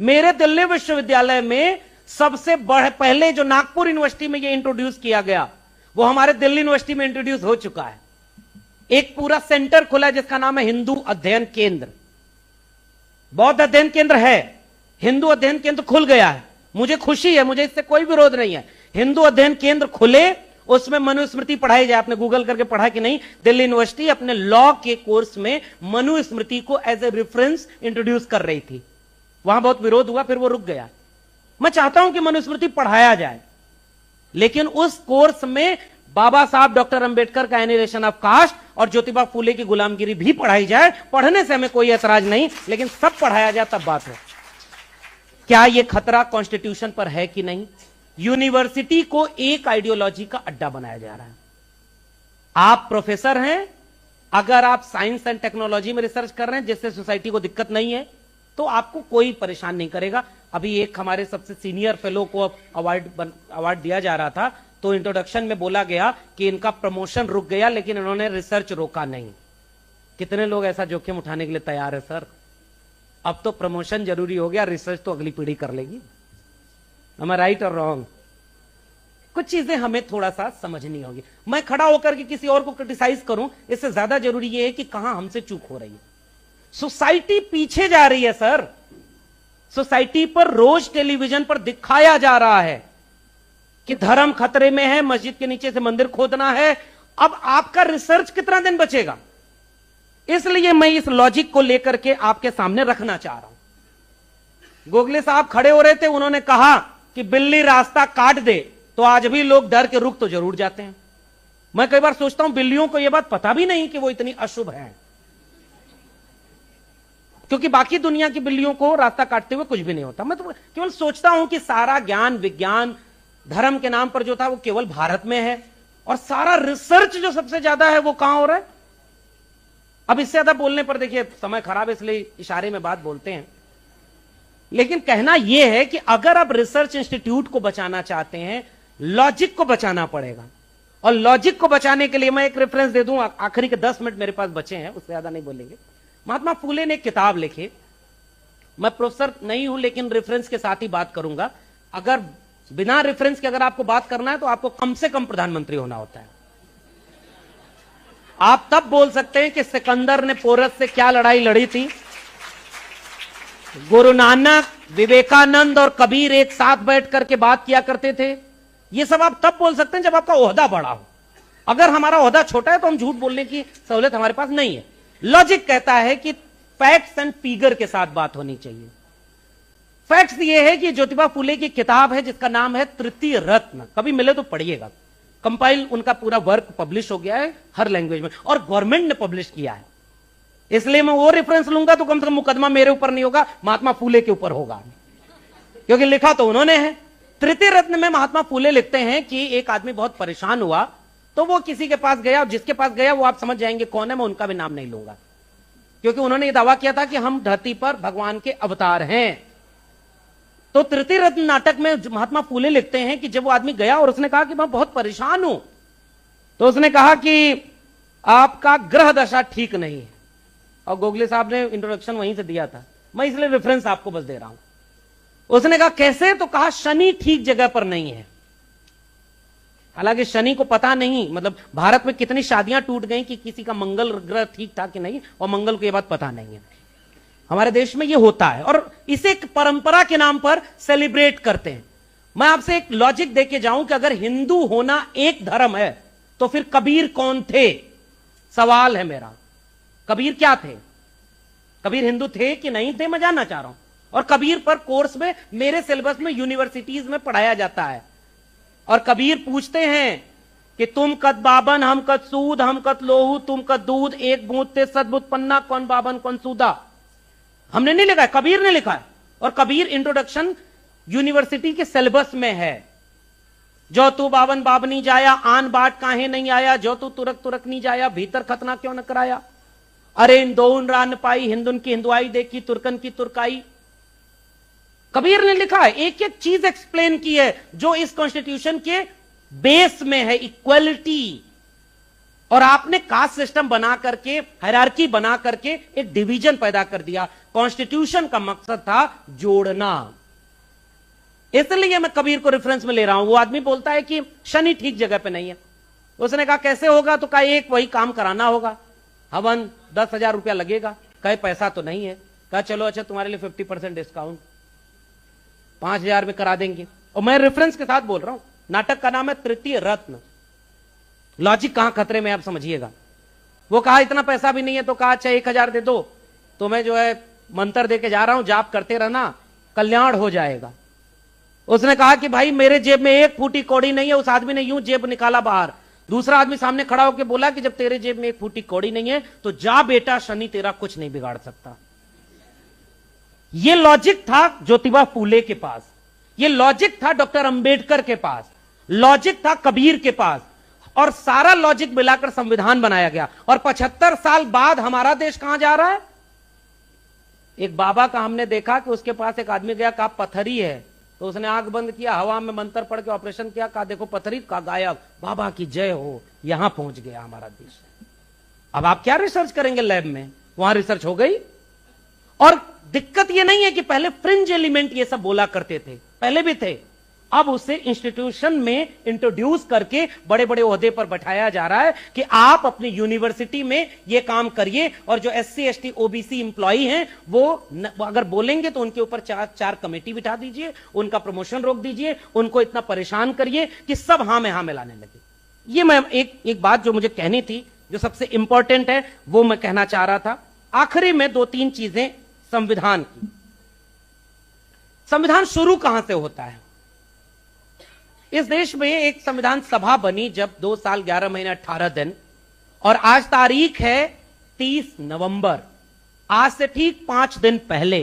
मेरे दिल्ली विश्वविद्यालय में सबसे पहले जो नागपुर यूनिवर्सिटी में ये इंट्रोड्यूस किया गया, वो हमारे दिल्ली यूनिवर्सिटी में इंट्रोड्यूस हो चुका है। एक पूरा सेंटर खुला है जिसका नाम है हिंदू अध्ययन केंद्र। बौद्ध अध्ययन केंद्र है, हिंदू अध्ययन केंद्र खुल गया है। मुझे खुशी है, मुझे इससे कोई विरोध नहीं है। हिंदू अध्ययन केंद्र खुले, उसमें मनुस्मृति पढ़ाई जाए। आपने गूगल करके पढ़ा कि नहीं? दिल्ली यूनिवर्सिटी अपने लॉ के कोर्स में मनुस्मृति को एज ए रेफरेंस इंट्रोड्यूस कर रही थी। वहां बहुत विरोध हुआ, फिर वो रुक गया। मैं चाहता हूं कि मनुस्मृति पढ़ाया जाए, लेकिन उस कोर्स में बाबा साहब डॉक्टर अंबेडकर का एनिलेशन ऑफ कास्ट और ज्योतिबा फूले की गुलामगिरी भी पढ़ाई जाए। पढ़ने से हमें कोई ऐतराज नहीं, लेकिन सब पढ़ाया जाए तब बात हो। क्या यह खतरा कॉन्स्टिट्यूशन पर है कि नहीं? यूनिवर्सिटी को एक आइडियोलॉजी का अड्डा बनाया जा रहा है। आप प्रोफेसर हैं, अगर आप साइंस एंड टेक्नोलॉजी में रिसर्च कर रहे हैं जिससे सोसाइटी को दिक्कत नहीं है, तो आपको कोई परेशान नहीं करेगा। अभी एक हमारे सबसे सीनियर फेलो को अवार्ड दिया जा रहा था, तो इंट्रोडक्शन में बोला गया कि इनका प्रमोशन रुक गया, लेकिन इन्होंने रिसर्च रोका नहीं। कितने लोग ऐसा जोखिम उठाने के लिए तैयार है? सर, अब तो प्रमोशन जरूरी हो गया, रिसर्च तो अगली पीढ़ी कर लेगी। am I राइट और रॉन्ग? कुछ चीजें हमें थोड़ा सा समझनी होगी। मैं खड़ा होकर के किसी और को क्रिटिसाइज करूं, इससे ज्यादा जरूरी यह है कि कहां हमसे चूक हो रही है। सोसाइटी पीछे जा रही है सर। सोसाइटी पर रोज टेलीविजन पर दिखाया जा रहा है कि धर्म खतरे में है, मस्जिद के नीचे से मंदिर खोदना है। अब आपका रिसर्च कितना दिन बचेगा? इसलिए मैं इस लॉजिक को लेकर के आपके सामने रखना चाह रहा हूं। गोखले साहब खड़े हो रहे थे, उन्होंने कहा कि बिल्ली रास्ता काट दे, तो आज भी लोग डर के रुक तो जरूर जाते हैं। मैं कई बार सोचता हूं बिल्लियों को यह बात पता भी नहीं कि वो इतनी अशुभ है, क्योंकि बाकी दुनिया की बिल्लियों को रास्ता काटते हुए कुछ भी नहीं होता। मैं तो केवल सोचता हूं कि सारा ज्ञान विज्ञान धर्म के नाम पर जो था वो केवल भारत में है, और सारा रिसर्च जो सबसे ज्यादा है वो कहां हो रहा है? अब इससे ज्यादा बोलने पर देखिए समय खराब है, इसलिए इशारे में बात बोलते हैं। लेकिन कहना यह है कि अगर आप रिसर्च इंस्टीट्यूट को बचाना चाहते हैं, लॉजिक को बचाना पड़ेगा। और लॉजिक को बचाने के लिए मैं एक रेफरेंस दे दूं, आखिरी के 10 मिनट मेरे पास बचे हैं, उससे ज्यादा नहीं बोलेंगे। महात्मा फूले ने एक किताब लिखी। मैं प्रोफेसर नहीं हूं, लेकिन रेफरेंस के साथ ही बात करूंगा। अगर बिना रेफरेंस के अगर आपको बात करना है तो आपको कम से कम प्रधानमंत्री होना होता है। आप तब बोल सकते हैं कि सिकंदर ने पोरस से क्या लड़ाई लड़ी थी, गुरु नानक, विवेकानंद और कबीर एक साथ बैठ करके बात किया करते थे। यह सब आप तब बोल सकते हैं जब आपका ओहदा बड़ा हो। अगर हमारा ओहदा छोटा है तो हम झूठ बोलने की सहूलियत हमारे पास नहीं है। लॉजिक कहता है कि फैक्ट्स एंड फिगर के साथ बात होनी चाहिए। फैक्ट्स ये है कि ज्योतिबा फूले की किताब है जिसका नाम है तृतीय रत्न, कभी मिले तो पढ़िएगा। कंपाइल उनका पूरा वर्क पब्लिश हो गया है हर लैंग्वेज में, और गवर्नमेंट ने पब्लिश किया है। इसलिए मैं वो रेफरेंस लूंगा तो कम से कम मुकदमा मेरे ऊपर नहीं होगा, महात्मा फूले के ऊपर होगा, क्योंकि लिखा तो उन्होंने है। तृतीय रत्न में महात्मा फूले लिखते हैं कि एक आदमी बहुत परेशान हुआ, तो वो किसी के पास गया, और जिसके पास गया वो आप समझ जाएंगे कौन है, मैं उनका भी नाम नहीं लूंगा, क्योंकि उन्होंने ये दावा किया था कि हम धरती पर भगवान के अवतार हैं। तो तृतीय रत्न नाटक में महात्मा फूले लिखते हैं कि जब वो आदमी गया और उसने कहा कि मैं बहुत परेशान हूं, तो उसने कहा कि आपका ग्रह दशा ठीक नहीं है। और गोखले साहब ने इंट्रोडक्शन वहीं से दिया था, मैं इसलिए रेफरेंस आपको बस दे रहा हूं। उसने कहा कैसे? तो कहा शनि ठीक जगह पर नहीं है। हालांकि शनि को पता नहीं, मतलब भारत में कितनी शादियां टूट गई कि किसी का मंगल ग्रह ठीक था कि नहीं, और मंगल को यह बात पता नहीं है। हमारे देश में यह होता है, और इसे एक परंपरा के नाम पर सेलिब्रेट करते हैं। मैं आपसे एक लॉजिक देके जाऊं कि अगर हिंदू होना एक धर्म है, तो फिर कबीर कौन थे? सवाल है मेरा। कबीर क्या थे? कबीर हिंदू थे कि नहीं थे, मैं जानना चाह रहा हूं। और कबीर पर कोर्स में मेरे सिलेबस में यूनिवर्सिटीज में पढ़ाया जाता है। और कबीर पूछते हैं कि तुम कद बाबन हम कद सूद, हम कद लोहू तुम कद दूध, एक बूंद ते सदबुत पन्ना, कौन बाबन कौन सूदा। हमने नहीं लिखा है, कबीर ने लिखा है। और कबीर इंट्रोडक्शन यूनिवर्सिटी के सिलेबस में है। जो तू बावन बाबनी जाया, आन बाट काहे नहीं आया, जो तू तुरक तुरक नहीं जाया, भीतर खतना क्यों न कराया। अरे इन दोन रान पाई, हिंदुन की हिंदुआई देखी, तुर्कन की तुर्काई। कबीर ने लिखा है, एक एक चीज एक्सप्लेन की है जो इस कॉन्स्टिट्यूशन के बेस में है, इक्वलिटी। और आपने कास्ट सिस्टम बना करके, हायरार्की बना करके एक डिवीजन पैदा कर दिया। कॉन्स्टिट्यूशन का मकसद था जोड़ना। इसलिए मैं कबीर को रेफरेंस में ले रहा हूं। वो आदमी बोलता है कि शनि ठीक जगह पे नहीं है। उसने कहा कैसे होगा? तो कहा एक वही काम कराना होगा, हवन 10,000 रुपया लगेगा। कहे पैसा तो नहीं है। कहा चलो अच्छा तुम्हारे लिए 50% डिस्काउंट 5,000 में करा देंगे। और मैं रेफरेंस के साथ बोल रहा हूं। नाटक का नाम है तृतीय रत्न। लॉजिक कहां खतरे में आप समझिएगा। वो कहा इतना पैसा भी नहीं है, तो कहा अच्छा 1,000 दे दो, तो मैं जो है मंत्र दे के जा रहा हूं, जाप करते रहना, कल्याण हो जाएगा। उसने कहा कि भाई मेरे जेब में एक फूटी कौड़ी नहीं है। उस आदमी ने यूं जेब निकाला बाहर। दूसरा आदमी सामने खड़ा होकर बोला कि जब तेरे जेब में एक फूटी कौड़ी नहीं है तो जा बेटा, शनि तेरा कुछ नहीं बिगाड़ सकता। यह लॉजिक था ज्योतिबा फूले के पास, यह लॉजिक था डॉक्टर अंबेडकर के पास, लॉजिक था कबीर के पास, और सारा लॉजिक मिलाकर संविधान बनाया गया। और 75 साल बाद हमारा देश कहां जा रहा है? एक बाबा का हमने देखा कि उसके पास एक आदमी गया, कहा पत्थरी है, तो उसने आंख बंद किया, हवा में मंत्र पढ़ के ऑपरेशन किया, कहा देखो पत्थरी का गायब, बाबा की जय हो। यहां पहुंच गया हमारा देश। अब आप क्या रिसर्च करेंगे लैब में? वहां रिसर्च हो गई। और दिक्कत यह नहीं है कि पहले फ्रिंज एलिमेंट ये सब बोला करते थे, पहले भी थे। अब उसे इंस्टीट्यूशन में इंट्रोड्यूस करके बड़े बड़े ओहदे पर बैठाया जा रहा है कि आप अपनी यूनिवर्सिटी में ये काम करिए। और जो SC ST OBC इंप्लॉई हैं वो अगर बोलेंगे तो उनके ऊपर चार कमेटी बिठा दीजिए, उनका प्रमोशन रोक दीजिए, उनको इतना परेशान करिए कि सब हां में हां मिलाने लगे। ये मैं एक बात जो मुझे कहनी थी, जो सबसे इंपॉर्टेंट है, वो मैं कहना चाह रहा था। आखिरी में 2-3 चीजें संविधान की। संविधान शुरू कहां से होता है? इस देश में एक संविधान सभा बनी जब 2 साल 11 महीने 18 दिन, और आज तारीख है 30 नवंबर। आज से ठीक 5 दिन पहले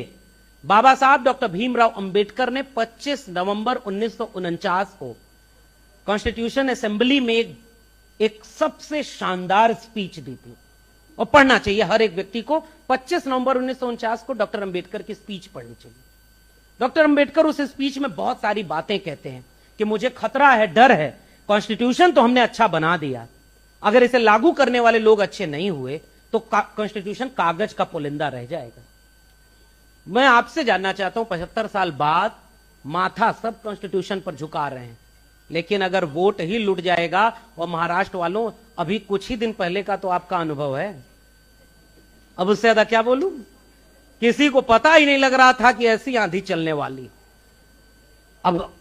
बाबा साहब डॉक्टर भीमराव अंबेडकर ने 25 नवंबर 1949 को कॉन्स्टिट्यूशन असेंबली में एक सबसे शानदार स्पीच दी थी। और पढ़ना चाहिए हर एक व्यक्ति को। 25 नवंबर 1949 को डॉक्टर अंबेडकर की स्पीच पढ़नी चाहिए। डॉक्टर अंबेडकर उस स्पीच में बहुत सारी बातें कहते हैं कि मुझे खतरा है, डर है, कॉन्स्टिट्यूशन तो हमने अच्छा बना दिया, अगर इसे लागू करने वाले लोग अच्छे नहीं हुए तो कॉन्स्टिट्यूशन कागज का पुलिंदा रह जाएगा। मैं आपसे जानना चाहता हूं, 75 साल बाद माथा सब कॉन्स्टिट्यूशन पर झुका रहे हैं, लेकिन अगर वोट ही लुट जाएगा, और महाराष्ट्र वालों अभी कुछ ही दिन पहले का तो आपका अनुभव है, अब उससे ज्यादा क्या बोलूं? किसी को पता ही नहीं लग रहा था कि ऐसी आंधी चलने वाली। अब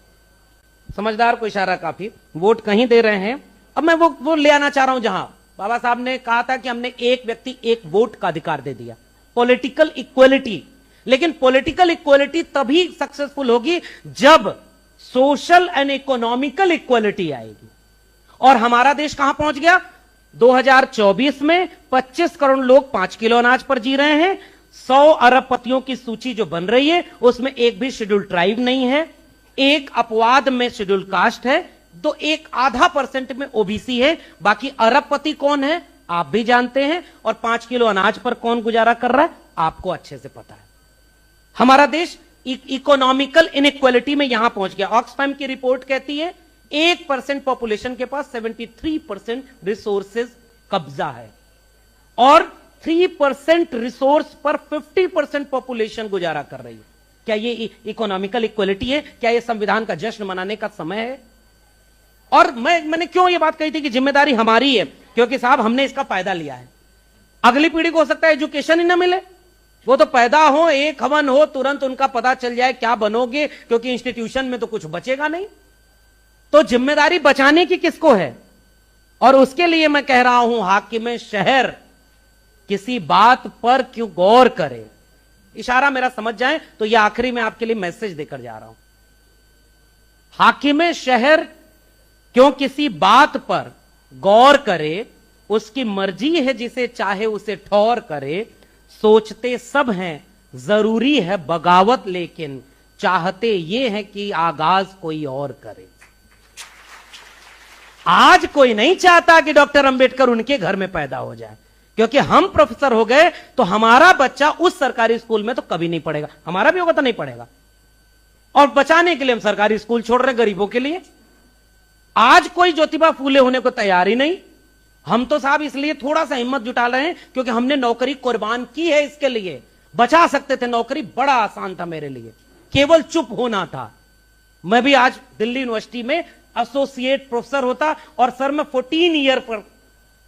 समझदार को इशारा काफी, वोट कहीं दे रहे हैं। अब मैं वो ले आना चाह रहा हूं जहां बाबा साहब ने कहा था कि हमने एक व्यक्ति एक वोट का अधिकार दे दिया, पॉलिटिकल इक्वलिटी। लेकिन पॉलिटिकल इक्वलिटी तभी सक्सेसफुल होगी जब सोशल एंड इकोनॉमिकल इक्वलिटी आएगी। और हमारा देश कहां पहुंच गया? 2024 में 25 करोड़ लोग 5 किलो अनाज पर जी रहे हैं। 100 अरबपतियों की सूची जो बन रही है उसमें एक भी शेड्यूल ट्राइब नहीं है, एक अपवाद में शेड्यूल कास्ट है, तो 0.5% में OBC है। बाकी अरबपति कौन है आप भी जानते हैं, और 5 किलो अनाज पर कौन गुजारा कर रहा है आपको अच्छे से पता है। हमारा देश इकोनॉमिकल इनइक्वालिटी में यहां पहुंच गया। ऑक्सफैम की रिपोर्ट कहती है 1% पॉपुलेशन के पास 73% रिसोर्सेज कब्जा है, और 3% रिसोर्स पर 50% पॉपुलेशन गुजारा कर रही है। क्या ये इकोनॉमिकल इक्वलिटी है? क्या ये संविधान का जश्न मनाने का समय है? और मैंने क्यों ये बात कही थी कि जिम्मेदारी हमारी है? क्योंकि साहब हमने इसका फायदा लिया है। अगली पीढ़ी को हो सकता है एजुकेशन ही ना मिले, वो तो पैदा हो, एक हवन हो, तुरंत उनका पता चल जाए क्या बनोगे, क्योंकि इंस्टीट्यूशन में तो कुछ बचेगा नहीं। तो जिम्मेदारी बचाने की किसको है? और उसके लिए मैं कह रहा हूं हाकिम शहर किसी बात पर क्यों गौर करे। इशारा मेरा समझ जाए तो यह आखिरी में आपके लिए मैसेज देकर जा रहा हूं। हाकिम शहर क्यों किसी बात पर गौर करे, उसकी मर्जी है, जिसे चाहे उसे ठौर करे। सोचते सब हैं जरूरी है बगावत, लेकिन चाहते ये है कि आगाज कोई और करे। आज कोई नहीं चाहता कि डॉक्टर अंबेडकर उनके घर में पैदा हो जाए, क्योंकि हम प्रोफेसर हो गए तो हमारा बच्चा उस सरकारी स्कूल में तो कभी नहीं पढ़ेगा। हमारा भी होगा तो नहीं पढ़ेगा, और बचाने के लिए हम सरकारी स्कूल छोड़ रहे हैं गरीबों के लिए। आज कोई ज्योतिबा फूले होने को तैयार ही नहीं। हम तो साहब इसलिए थोड़ा सा हिम्मत जुटा रहे हैं क्योंकि हमने नौकरी कुर्बान की है इसके लिए। बचा सकते थे नौकरी, बड़ा आसान था मेरे लिए, केवल चुप होना था। मैं भी आज दिल्ली यूनिवर्सिटी में एसोसिएट प्रोफेसर होता, और सर मैं 14 ईयर पर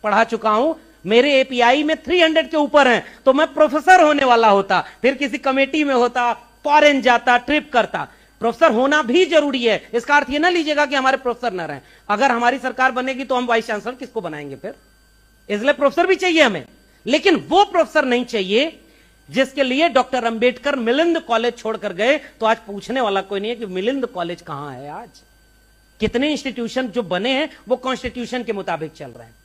पढ़ा चुका हूं, मेरे एपीआई में 300 के ऊपर हैं, तो मैं प्रोफेसर होने वाला होता, फिर किसी कमेटी में होता, फॉरेन जाता, ट्रिप करता। प्रोफेसर होना भी जरूरी है, इसका अर्थ ये ना लीजिएगा कि हमारे प्रोफेसर न रहें। अगर हमारी सरकार बनेगी तो हम वाइस चांसलर किसको बनाएंगे फिर? इसलिए प्रोफेसर भी चाहिए हमें, लेकिन वो प्रोफेसर नहीं चाहिए जिसके लिए डॉक्टर अंबेडकर मिलिंद कॉलेज छोड़कर गए। तो आज पूछने वाला कोई नहीं है कि मिलिंद कॉलेज कहां है। आज कितने इंस्टीट्यूशन जो बने हैं वो कॉन्स्टिट्यूशन के मुताबिक चल रहे हैं।